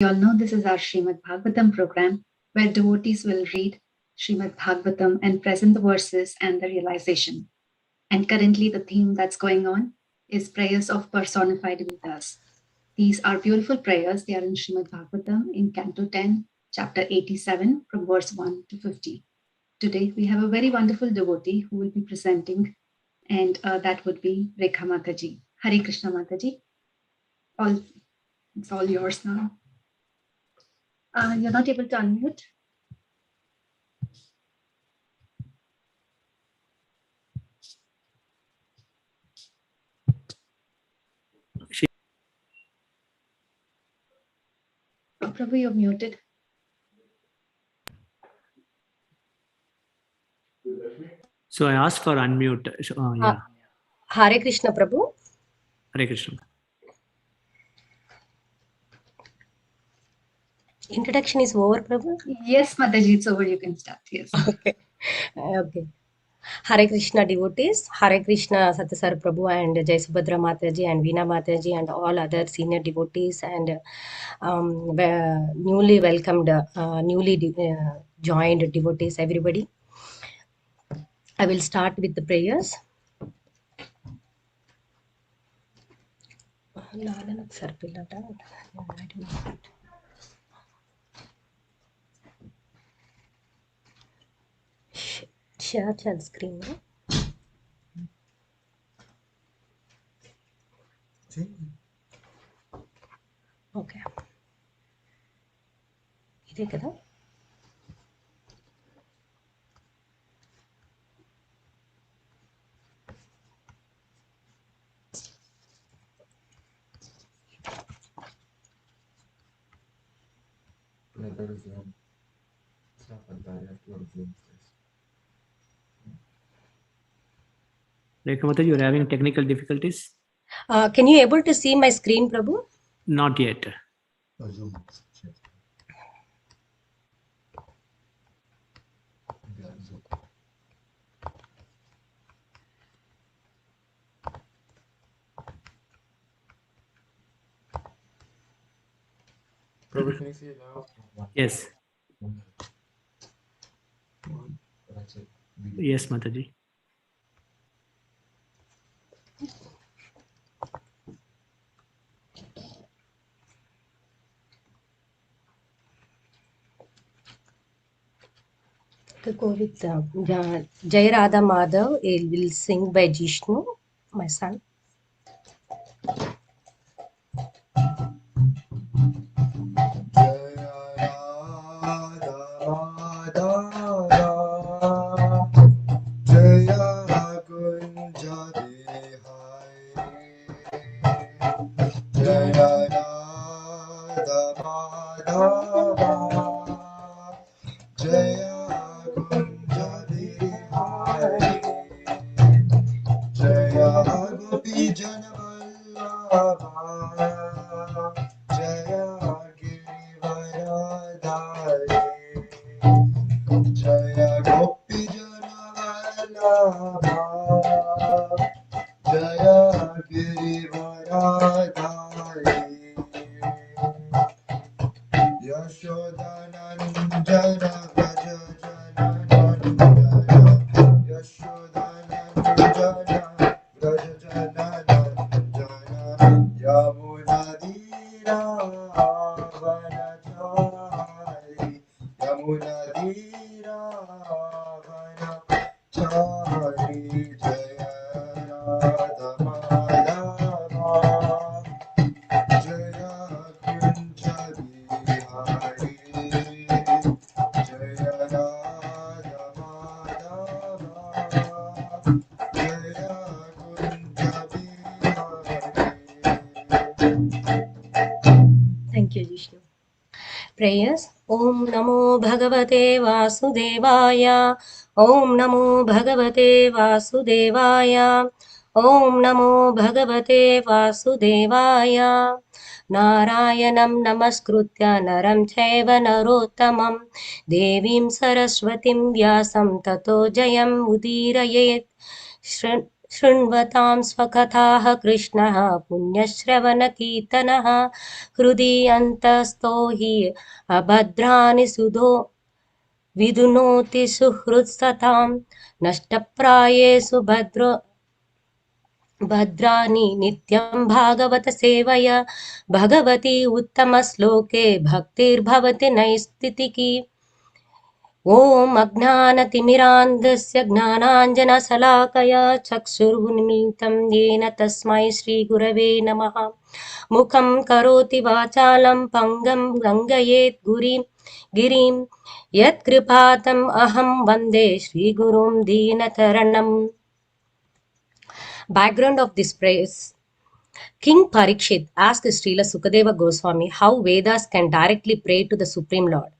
You all know this is our Srimad Bhagavatam program where devotees will read Srimad Bhagavatam and present the verses and the realization. And currently the theme that's going on is prayers of personified Vedas. These are beautiful prayers. They are in Srimad Bhagavatam in Canto 10, chapter 87 from verse 1 to 50. Today we have a very wonderful devotee who will be presenting, and that would be Rekha Mataji. Hare Krishna Mataji. It's all yours now. You're not able to unmute. Prabhu, you're muted. So I asked for unmute. Yeah. Hare Krishna, Prabhu. Hare Krishna. Introduction is over, Prabhu? Yes, Mataji, it's over. You can start. Yes. Okay. Hare Krishna devotees, Hare Krishna Satyasar Prabhu and Jai Subhadra Mataji and Veena Mataji and all other senior devotees and newly welcomed, joined devotees, everybody. I will start with the prayers. Share screen. Okay. ఇదే కదా Rekha Mataji, you're having technical difficulties? Can you able to see my screen, Prabhu? Not yet. Prabhu, can you see it now? Yes. Yes, Mataji. To go with Jai Radha Madhav, it will sing by Jishnu, my son. Thank you, Vishnu. Prayers. Om Namo Bhagavate Vasudevaya. Om Namo Bhagavate Vasudevaya. Om Namo Bhagavate Vasudevaya. Narayanam Namaskritya Naram Chaiva Narottamam Devim Saraswatim Vyasam Tato Jayam Udirayet. शृण्वतां स्वकथाः कृष्णः पुण्यश्रवणकीर्तनः हृदि अन्तस्थो हि अभद्राणि सुधो विदुनोति सुहृत्सतां नष्टप्रायेषु भद्राणि नित्यं भागवत सेवया भगवती उत्तमश्लोके भक्तिर्भवति नैष्ठिकी। ॐ अज्ञानतिमिरान्धस्य ज्ञानाञ्जनशलाकया चक्षुरुन्मीलितं येन तस्मै श्रीगुरवे नमः। मुखं करोति वाचालं पङ्गं लङ्घयेत् गिरिं यत्कृपातम् अहं वन्दे श्रीगुरुं दीनतरणम्। Background of this praise. King Parikshit asked Srila Sukadeva Goswami how Vedas can directly pray to the Supreme Lord.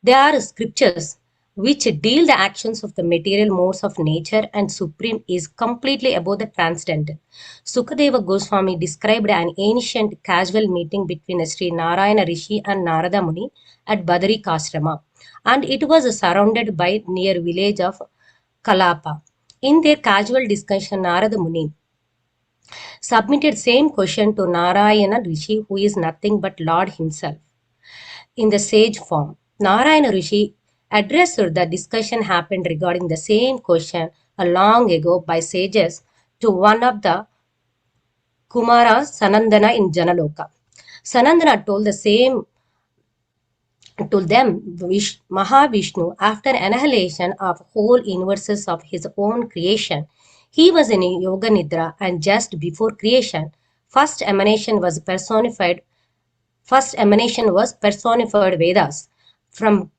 They are scriptures which deal the actions of the material modes of nature, and Supreme is completely above the transcendental. Sukadeva Goswami described an ancient casual meeting between Sri Narayana Rishi and Narada Muni at Badarikashrama, and it was surrounded by near village of Kalapa. In their casual discussion, Narada Muni submitted same question to Narayana Rishi, who is nothing but Lord himself, in the sage form. Narayana Rishi addressed the discussion happened regarding the same question a long ago by sages to one of the Kumaras, Sanandana in Janaloka. Sanandana told them Mahavishnu, after annihilation of whole universes of his own creation, he was in a yoga nidra, and just before creation, first emanation was personified Vedas from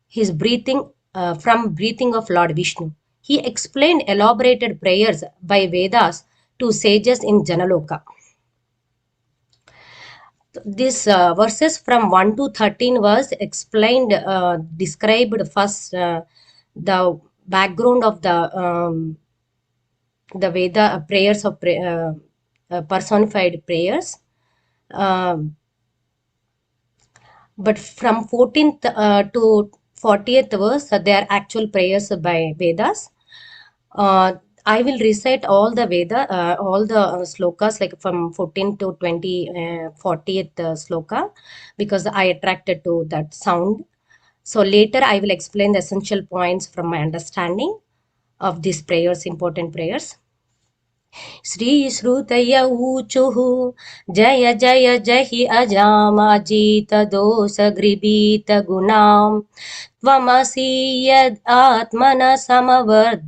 his breathing of Lord Vishnu. He explained elaborated prayers by Vedas to sages in Janaloka. This verses from 1 to 13 was explained, described first the background of the Veda prayers of personified prayers. But from 14th to 40th verse, they are actual prayers by Vedas. I will recite all the Veda, all the slokas, like from 14 to 40th sloka, because I attracted to that sound. So later I will explain the essential points from my understanding of these prayers, important prayers. Shri Shrutaya Uchuhu Jaya Jaya Jahi Ajamajita Dosa Gribita Gunam Tvamasi Yad Atmana Samavad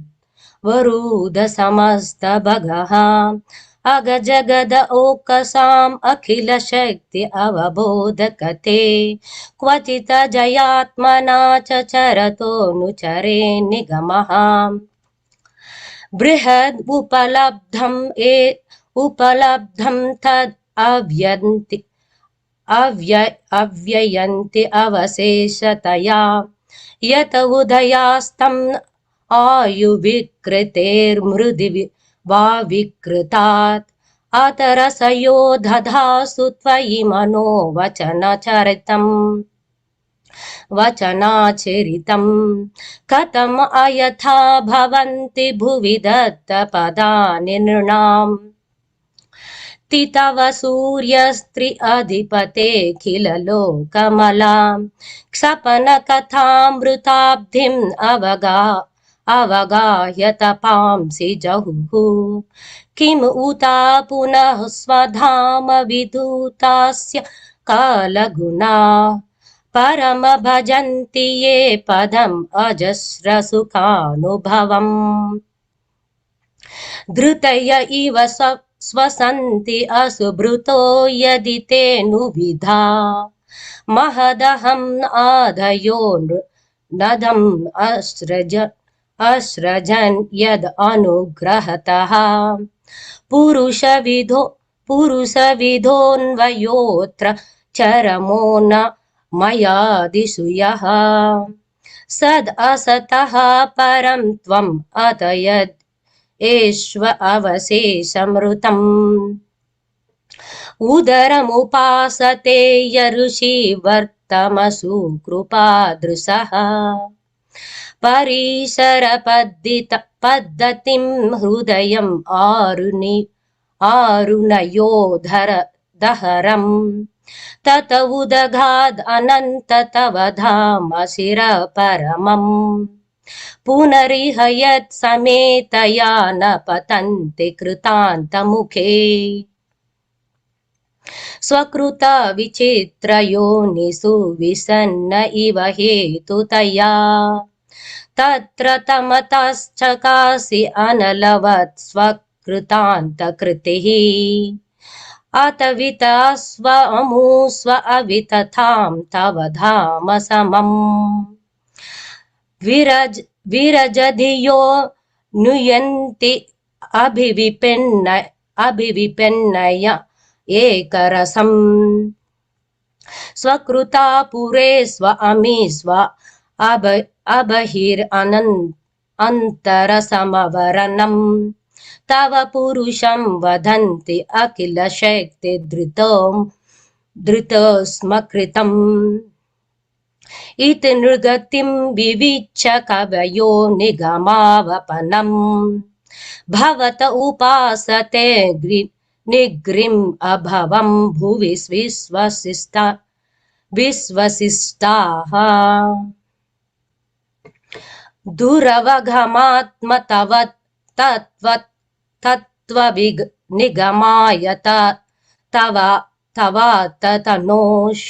Varuda Samasta Bhagaha Agajagada Okasam Akhila Shakti Avabodhakate Kvachita Jayatmana Chacharato Nuchare Nigamaha बृहद उपलब्धम तद अव्ययन्ति अवशेषतया यत उदयास्तं आयुविकृतेर्मृदि वा विकृतात् अतरसयो दधासु त्वयि मनो वचनाचरितं कथम अयथा भवन्ति भुवि दत्तपदानि नृणाम् तितव सूर्यस्त्रि अधिपते किल लोकमलां क्षपन कथामृताब्धिम् अवगाह्यतपांसि जहुः किम् उता पुनः स्वधाम विधूतास्य कालगुणा परम भजन्ति ये पदम् अजस्र सुखानुभवम् धृतय इव स्वसन्ति असुभृतो यदि तेनुविधा महदहम् आधयो नदम् अस्रजन् यद् अनुग्रहतः पुरुषविधोऽन्वयोऽत्र चरमो न मयादिषु यः सद् असतः परं त्वम् अतयद् एष्व अवशेषमृतम् उदरमुपासते यऋषि वर्तमसु कृपादृशः पद्धतिं हृदयं आरुणयोधर दहरं तत उदगाद अनंत तव धाम शिर परमं पुनरिह यत् समेतया न पतन्ति कृतान्तमुखे स्वकृत विचित्र योनिषु विसन्न इव हेतुतया तत्र तमतश्चकासि अनलवत् स्वकृतान्तकृतिः अतवित स्व अमुस्व अवितथां तव धाम समम् विरजधियो नुयन्ति अभिविपन्नय एकरसम् स्वकृता पुरे स्व अमी स्व अबहिरन्तरसमवरणम् तव पुरुषं वदन्ति अखिल शक्ति धृतस्मकृतम् इति नृगतिं विविच्य कवयो निगमावपनम् भवत उपासते निगृम् अभवं भुवि विश्वसिष्टाः दुरवगमात्म तव तत्त्वनिगमाय तवाततनोश्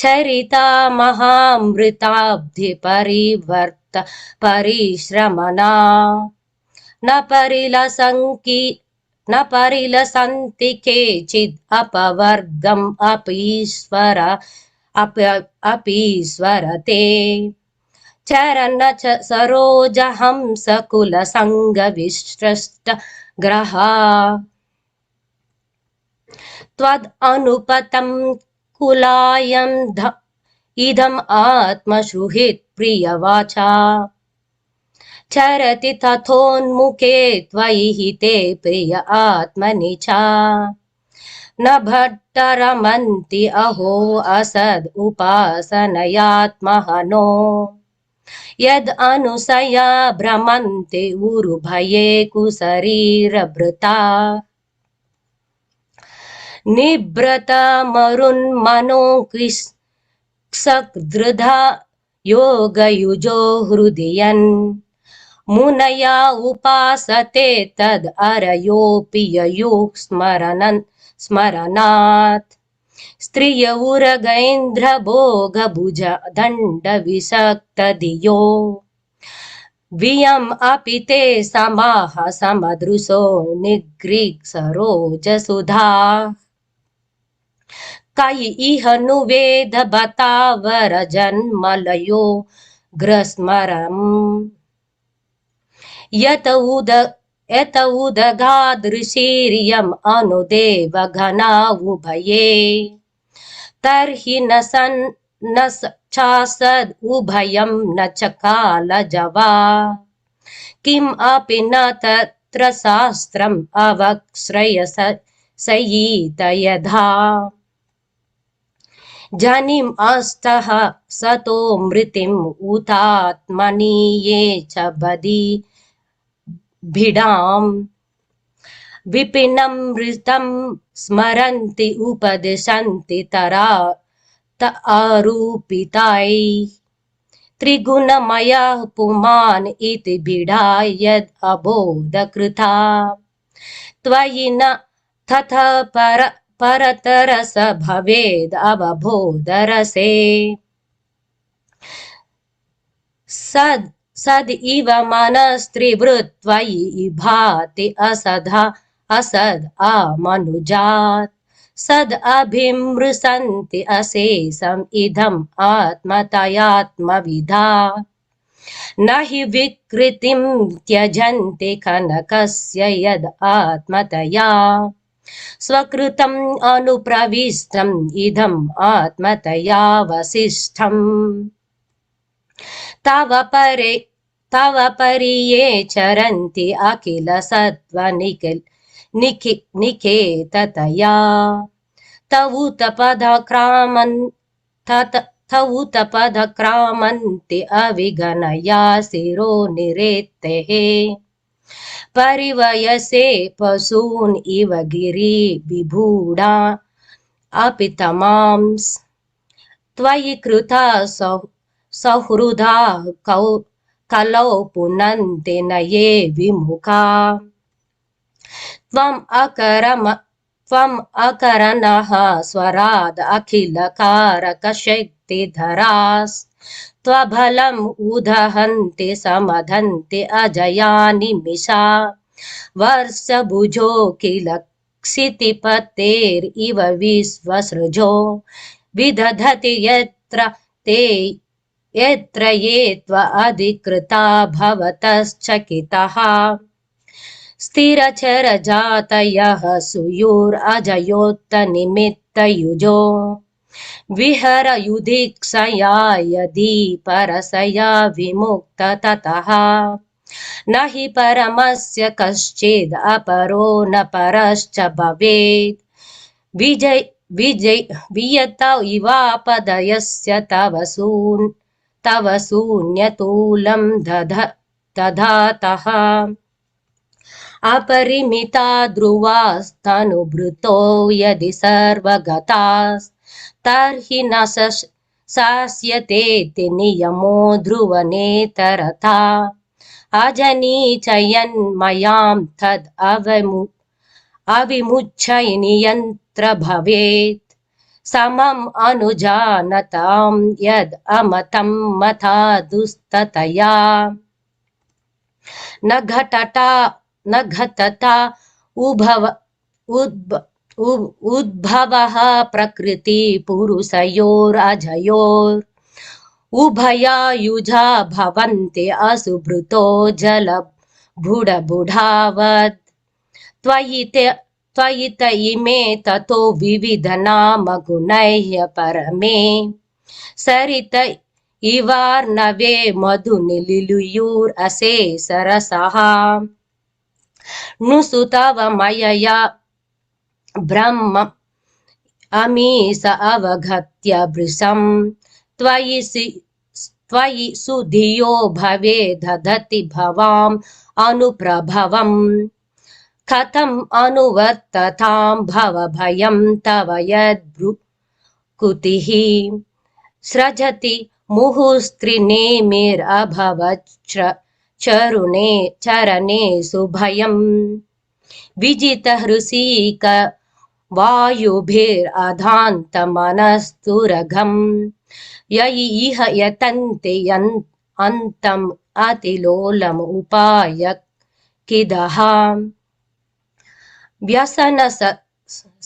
चरिता महामृताब्धि परिवर्त परिश्रमणा न परिलसन्ति केचिद् अपवर्गम् अपीश्वरते चरण सरोजहंस कुल संग विश्रष्ट ग्रहा त्वद् अनुपतं कुलायं इदम् आत्मश्रुहित् प्रियवाचा चरति तथोन्मुखे त्वयि हिते प्रिय आत्मनि च न भट्टरमन्ति अहो असद् उपासनयात्महनो यद् अनुसया भ्रमन्ति उरुभये कुशरीरभृता निभृतमरुन्मनो कृत्सदृधा योगयुजो हृदयन् मुनया उपासते तद् अरयोऽपि ययुः स्मरणात् स्त्रिय उरगैन्द्र भोग भुज दण्ड विषक्त धियो वियम् अपि ते समाह समदृशो निगृह् सरोजसुधा कयि इह नु वेद बतावर जन्मलयो ग्रस्मरम् यत उदगादृशीर्यम् अनुदेव घना उभये तर्हि न चासद् उभयं न च कालजवा किम् अपि न तत्र शास्त्रम् अवक्श्रयसयीत यथा जनिम् अस्तः सतो मृतिम् उतात्मनि ये च बदी भिडाम् विपिनं मृतं स्मरन्ति उपदिशन्ति तरा आरूपिताय त्रिगुणमयः पुमान् इति भिडा यद् अबोधकृता त्वयि न तथा परतरस भवेद् अवबोधरसे सद् इव मनस्त्रिवृत् त्वयि भाति असद् आमनुजात् सद् अभिमृशन्ति अशेषम् इदम् आत्मतयात्मविधा न हि विकृतिं त्यजन्ति कनकस्य यद् आत्मतया स्वकृतम् अनुप्रविष्टम् इदम् आत्मतया वसिष्ठम् तव परिये चरन्ति अखिल सत्त्वनिकेततया तवुत तौ तपदक्रामन्ति अविगणया शिरो निरेत्तेः परिवयसे पशून् इव गिरि विभूडा अपि तमांस् त्वयि कृता सहृदा कलौ पुनन्ति न ये विमुखा त्वम् अकरनः स्वराद अखिलकारकशक्तिधरास् त्वबलम् उदहन्ति समधन्ति अजयानि मिषा वर्षभुजो किल क्षितिपतेरिव विश्वसृजो विदधति यत्र ये त्वधिकृता भवतश्चकितः स्थिरचरजातयः सूयुरजयोत्तनिमित्तयुजो विहरयुधिक्षया यदि परसया विमुक्त ततः न हि परमस्य कश्चिद् अपरो न परश्च भवेत् वियत इवापदयस्य तव शून्यतूलं दधातः अपरिमिता ध्रुवास्तनुभृतो यदि सर्वगतास्तर्हि न शास्यतेति नियमो ध्रुवनेतरथा अजनीचयन्मयां तद् अविमुच्यनियन्त्र भवेत् समम् अनुजानतां यद् अमतं मथा दुस्ततया न घटता उद्भवः प्रकृति पुरुषयोरजयोर् उभयायुजा भवन्ति असुभृतो जलबुढबुढावत् त्वयि त इमे ततो विविधनामगुणैः परमे सरित इवार्णवे मधुनिलिलुयुरसे सरसः नुसुतव मयया ब्रह्म अमीश अवगत्य वृषम् त्वयि सुधियो भवे दधति भवाम् अनुप्रभवम् कथम् अनुवर्ततां भवभयं तव यद्भ्रुकुटिः सृजति मुहुस्त्रिनेमिरभवच्चरणे सुभयम् विजितहृषीक वायुभिरधान्तमनस्तुरघम् ययि इह यतन्ते अन्तम् अतिलोलम् उपाय किदः व्यसन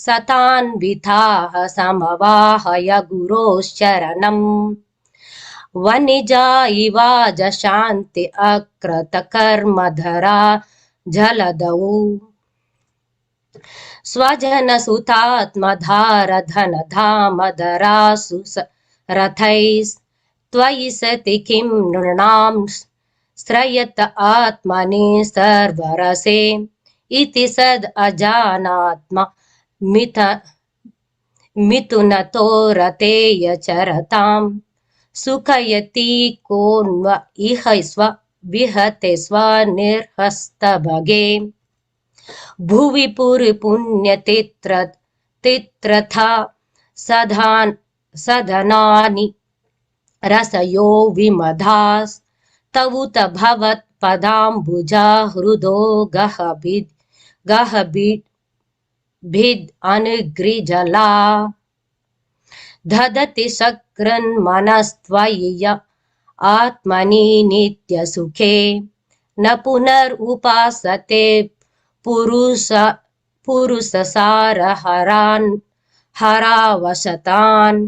सतान्विताः समवाहय गुरोश्चरणम् वनिजा इवा जशान्ति अकृतकर्मधरा जलदौ स्वजनसुतात्मधारधनधामधरासु रथैस्त्वयि सति किं नृणां श्रयत आत्मने सर्वरसे इति सद् अजानात्मा मिथुनतो रतेय चरताम् सुखयति कोन्व इह विहते स्वनिर्हस्तभगे भुवि पुण्यतित्रथा सधनानि रसयो विमधास्तवुत भवत्पदाम्बुजा हृदो गहभिद् अनुग्रिजला दधति शक्रन्मनस्त्वयि आत्मनि नित्यसुखे न पुनरुपासते हरावशतान्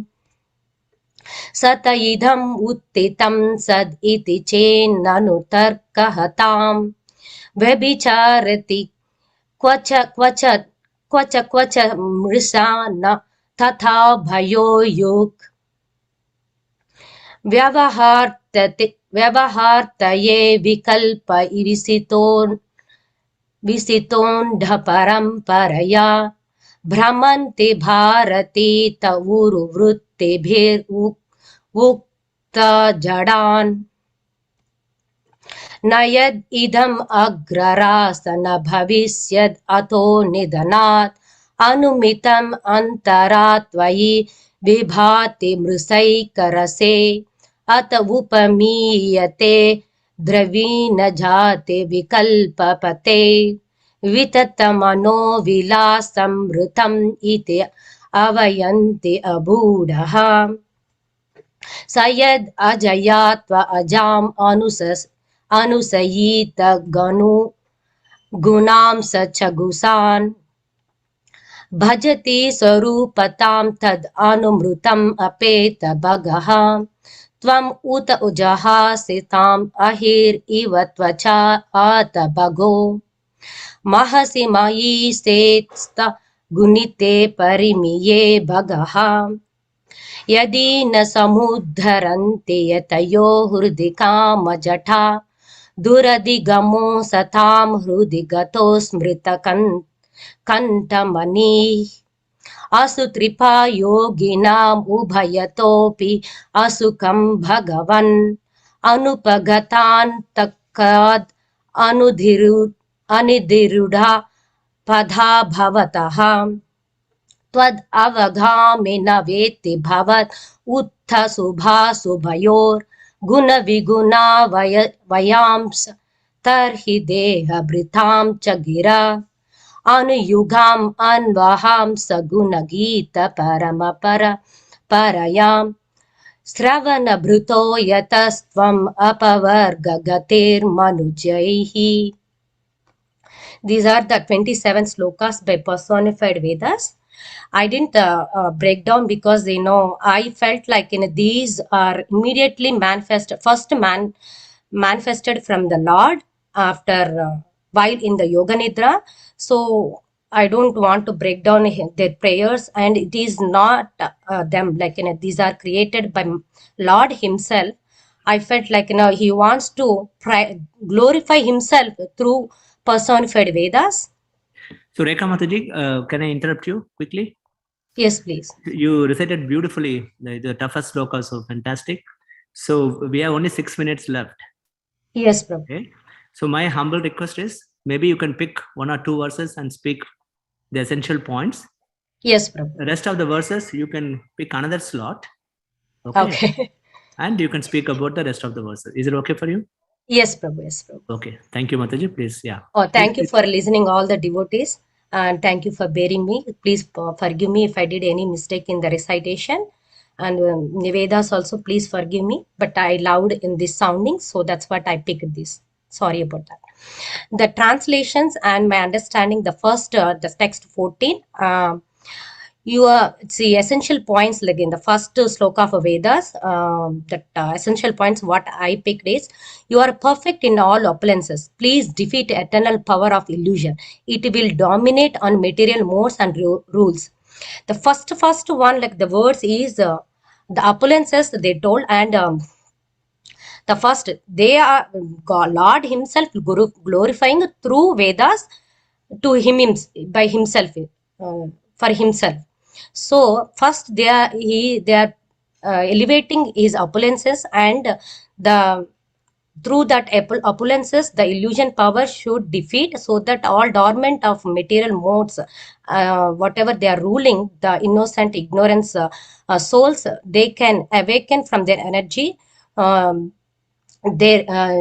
सत इदम् उत्थितं सद् इति चेन्ननु तर्कहताम् व्यभिचारति क्वच मृषा न तथा भयो युक् व्यवहार्तये विकल्प विसितोऽण्ढपरम्परया भ्रमन्ति भारती तवुरुवृत्तिभिरुक् ukta jadan न यद् इदम् अग्ररास न भविष्यद् अतो निधनात् अनुमितम् अन्तरा त्वयि विभाति मृषैकरसे अत उपमीयते द्रवीण जाते विकल्पपते विततमनो विलासमृतम् इति अवयन्ति अबूढः स यद् अजया त्व अजाम् अनुसयीत गुणां स च गुसान् भजति स्वरूपतां तद् अनुमृतम् अपेत भगः त्वम् उत उजहासि ताम् अहिर्इव त्वचा आत भगो महसि मयि सेत्स्त गुणिते परिमिये भगः यदि न समुद्धरन्ति यतयो हृदि कामजठा दुरधिगमो सतां हृदि गतो स्मृतकण्ठमणिः असुत्रिपा योगिनाम् उभयतोऽपि असुखं भगवन् अनुपगतान्तकाद् अनिधिरुढा पदा भवतः त्वद् अवगामि न वेत्ति भवत् उत्थ शुभाशुभयोर् गुणविगुणा वयांस तर्हि देहभृतां च गिरा अनुयुगाम् अन्वहां सगुणगीत परयां श्रवणभृतो यतस्त्वम् अपवर्गगतिर्मनुजैः. These are the 27 slokas by Personified Vedas. I didn't break down because I felt like these are immediately manifested from the Lord after while in the Yoga Nidra. So I don't want to break down their prayers, and it is not them, like these are created by Lord himself. I felt like he wants to glorify himself through Personified Vedas. So Rekha Mataji, can I interrupt you quickly? Yes, please. You recited beautifully. The toughest sloka, so fantastic. So we have only 6 minutes left. Yes, Prabhu. Okay. So my humble request is maybe you can pick 1 or 2 verses and speak the essential points. Yes, Prabhu. The rest of the verses you can pick another slot. Okay. And you can speak about the rest of the verses. Is it okay for you? Yes, Prabhu. Yes, Prabhu. Okay. Thank you, Mataji. Please, yeah. Oh, thank you for listening, all the devotees, and thank you for bearing me. Please forgive me if I did any mistake in the recitation. And Vedas also, please forgive me. But I loved in this sounding, so that's what I picked this. Sorry about that. The translations and my understanding, the first, the text 14, see essential points, like in the first sloka of Vedas, that essential points what I picked is, you are perfect in all opulences. Please defeat eternal power of illusion. It will dominate on material modes and rules. The first one, like the words is the opulences they told, and the first, they are God, Lord himself glorifying through Vedas to him by himself, for himself. So first they are elevating his opulences, and the through that opulences the illusion power should defeat, so that all dormant of material modes, whatever they are ruling, the innocent ignorance souls, they can awaken from their energy,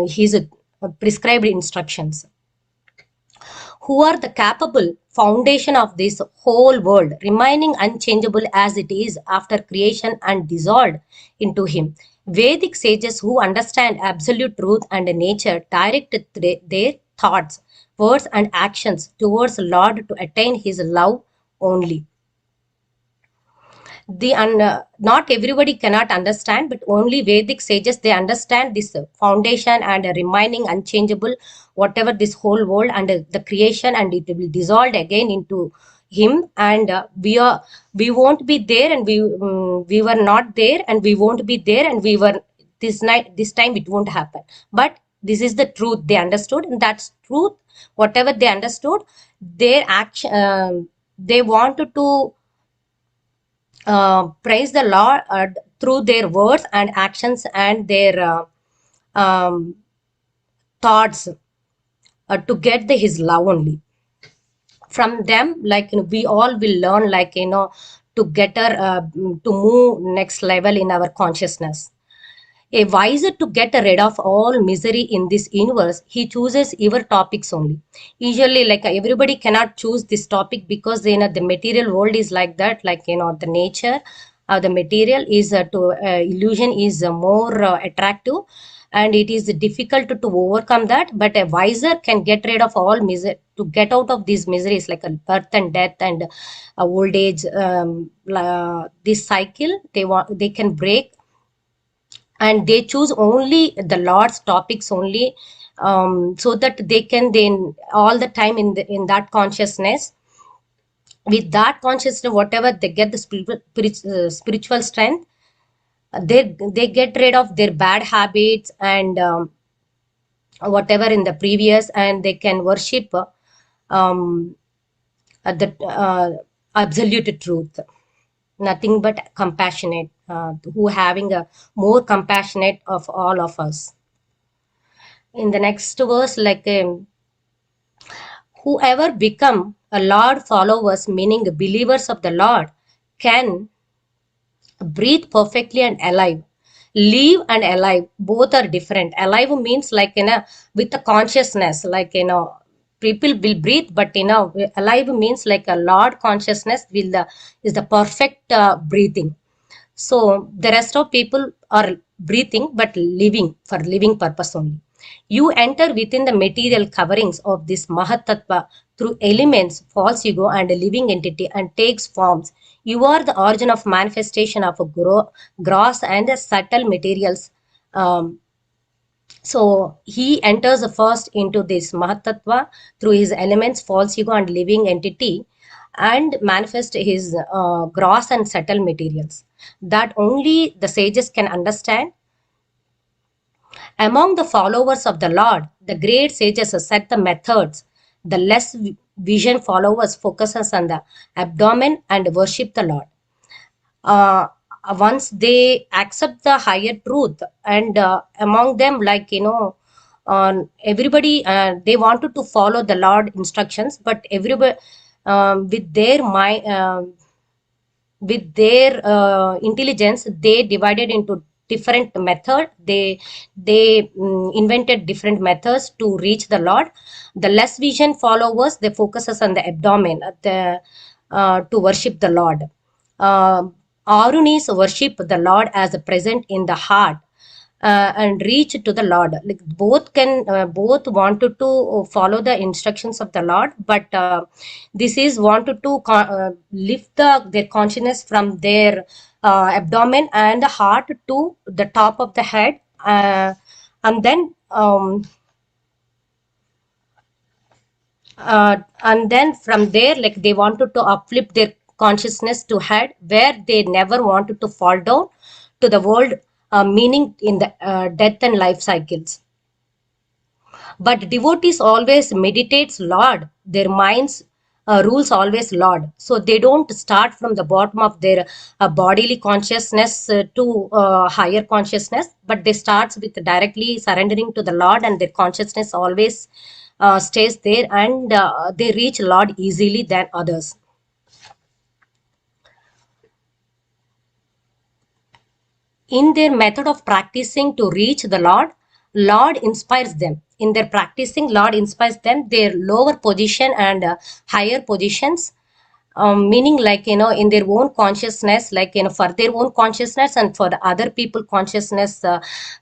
his prescribed instructions. Who are the capable foundation of this whole world, remaining unchangeable as it is after creation and dissolved into him. Vedic sages who understand absolute truth and nature direct their thoughts, words and actions towards Lord to attain his love only. Not everybody cannot understand, but only Vedic sages, they understand this foundation and remaining unchangeable, whatever this whole world and the creation, and it will dissolve again into him, and we won't be there, and we were not there, and we won't be there, and we were this time it won't happen. But this is the truth they understood, and that's truth. Whatever they understood, their action, they wanted to praise the Lord through their words and actions and their thoughts to get his love only. From them, like, we all will learn, like, to get to move next level in our consciousness. A wiser to get rid of all misery in this universe, he chooses your topics only. Usually, like, everybody cannot choose this topic because the material world is like that. Like, the nature of the material is to illusion is more attractive, and it is difficult to overcome that. But a wiser can get rid of all misery, to get out of these miseries, like birth and death and old age. This cycle they can break, and they choose only the Lord's topics only, so that they can then all the time in that consciousness. With that consciousness, whatever they get the spiritual strength, they get rid of their bad habits and whatever in the previous, and they can worship the absolute truth, nothing but compassionate, who having a more compassionate of all of us. In the next verse, like, whoever become a Lord followers, meaning believers of the Lord, can breathe perfectly and alive. Live and alive, both are different. Alive means, like, with the consciousness, like, people will breathe, but alive means like a Lord consciousness will is the perfect breathing. So the rest of people are breathing but living for living purpose only. You enter within the material coverings of this Mahatattva through elements, false ego, and a living entity, and takes forms. You are the origin of manifestation of a gross and a subtle materials. Um, so he enters first into this Mahatattva through his elements, false ego, and living entity, and manifest his gross and subtle materials that only the sages can understand. Among the followers of the Lord, the great sages set the methods. The less vision followers focuses on the abdomen and worship the Lord. Uh, Once they accept the higher truth, and among them, like, everybody, they wanted to follow the Lord instructions, but everybody, with their mind, with their intelligence, they divided into different method. They invented different methods to reach the Lord. The less vision followers, they focuses on the abdomen, to worship the Lord. Arunis worship the Lord as present in the heart, and reach to the Lord. Like, both can both wanted to follow the instructions of the Lord, but this is wanted to lift their consciousness from their abdomen and the heart to the top of the head, and then from there, like, they wanted to uplift their consciousness to head, where they never wanted to fall down to the world, meaning in the death and life cycles. But devotees always meditates Lord, their minds rules always Lord. So they don't start from the bottom of their bodily consciousness to higher consciousness, but they starts with directly surrendering to the Lord, and their consciousness always stays there, and they reach Lord easily than others. In their method of practicing to reach the Lord inspires them. In their practicing, Lord inspires them, their lower position and higher positions, meaning, like, in their own consciousness, like, for their own consciousness and for the other people consciousness.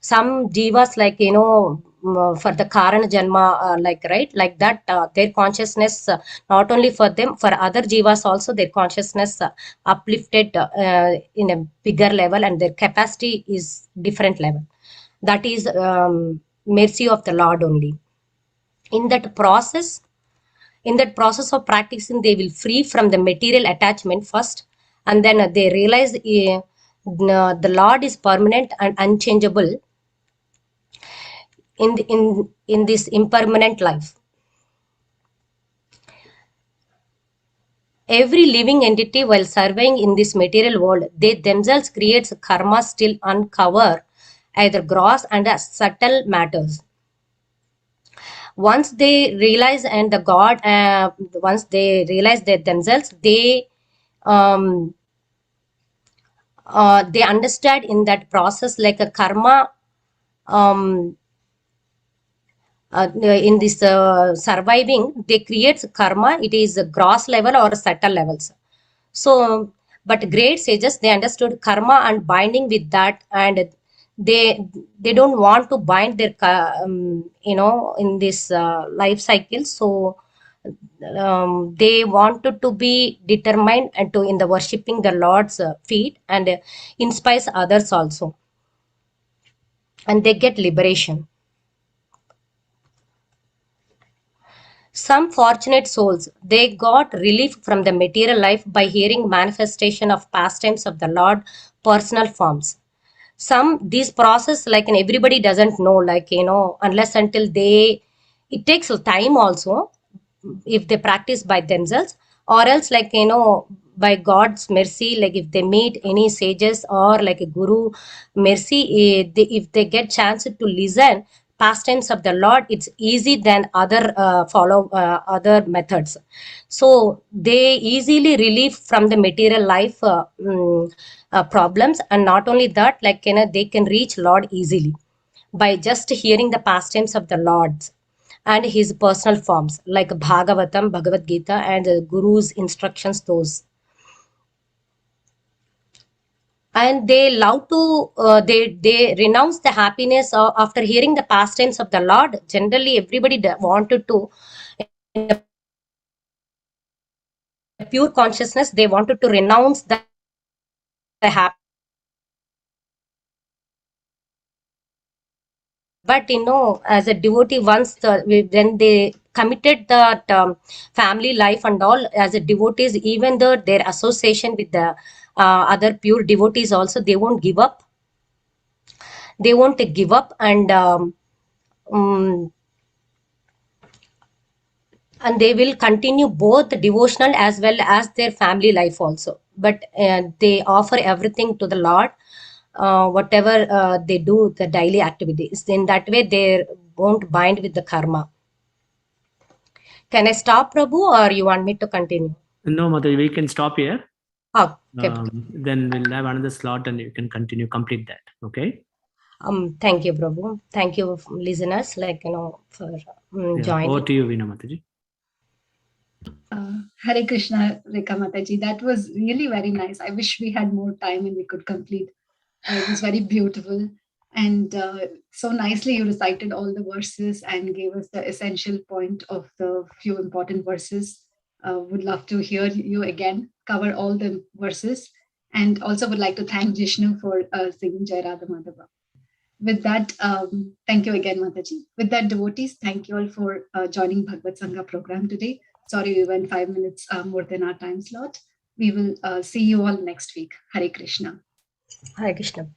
Some jivas, like, for the Karana Janma, like, right, like that, their consciousness, not only for them, for other jivas also, their consciousness uplifted in a bigger level, and their capacity is different level. That is mercy of the Lord only. In that process, of practicing, they will free from the material attachment first, and then they realize the Lord is permanent and unchangeable in this impermanent life. Every living entity while surveying in this material world, they themselves create karma still uncover either gross and subtle matters. Once they realize and the God, once they realize that themselves, they understand in that process like a karma, um, in this surviving, they create karma. It is a gross level or subtle levels. So, but great sages, they understood karma and binding with that, and they don't want to bind their in this life cycle. So they wanted to be determined and to in the worshipping the Lord's feet, and inspires others also, and they get liberation. Some fortunate souls, they got relief from the material life by hearing manifestation of pastimes of the Lord, personal forms. Some these process like, and everybody doesn't know, like unless until they, it takes time also, if they practice by themselves, or else like by God's mercy, like if they meet any sages or like a guru mercy, if they get chance to listen pastimes of the Lord, it's easy than other follow other methods. So they easily relieve from the material life problems, and not only that, like they can reach Lord easily by just hearing the pastimes of the Lord's and his personal forms like Bhagavatam, Bhagavad Gita, and the Guru's instructions, those. And they love to, they renounce the happiness after hearing the pastimes of the Lord. Generally, everybody wanted to, in the pure consciousness, they wanted to renounce the but as a devotee, once when they committed that family life and all, as a devotees, even though their association with the other pure devotees also, they won't give up. They won't give up, um, and they will continue both devotional as well as their family life also. But they offer everything to the Lord, whatever they do, the daily activities. In that way, they won't bind with the karma. Can I stop, Prabhu, or you want me to continue? No, Mataji, we can stop here. Oh, okay. Then we'll have another slot and you can continue, complete that. Okay. Thank you, Prabhu. Thank you, listeners, like, for joining. Over to you, Veena Mataji. Hare Krishna, Rekha Mataji. That was really very nice. I wish we had more time and we could complete. It was very beautiful. And so nicely you recited all the verses and gave us the essential point of the few important verses. Would love to hear you again cover all the verses. And also would like to thank Jishnu for singing Jai Radha Madhava. With that, thank you again, Mataji. With that, devotees, thank you all for joining BhagavatSanga program today. Sorry, we went 5 minutes more than our time slot. We will see you all next week. Hare Krishna. Hare Krishna.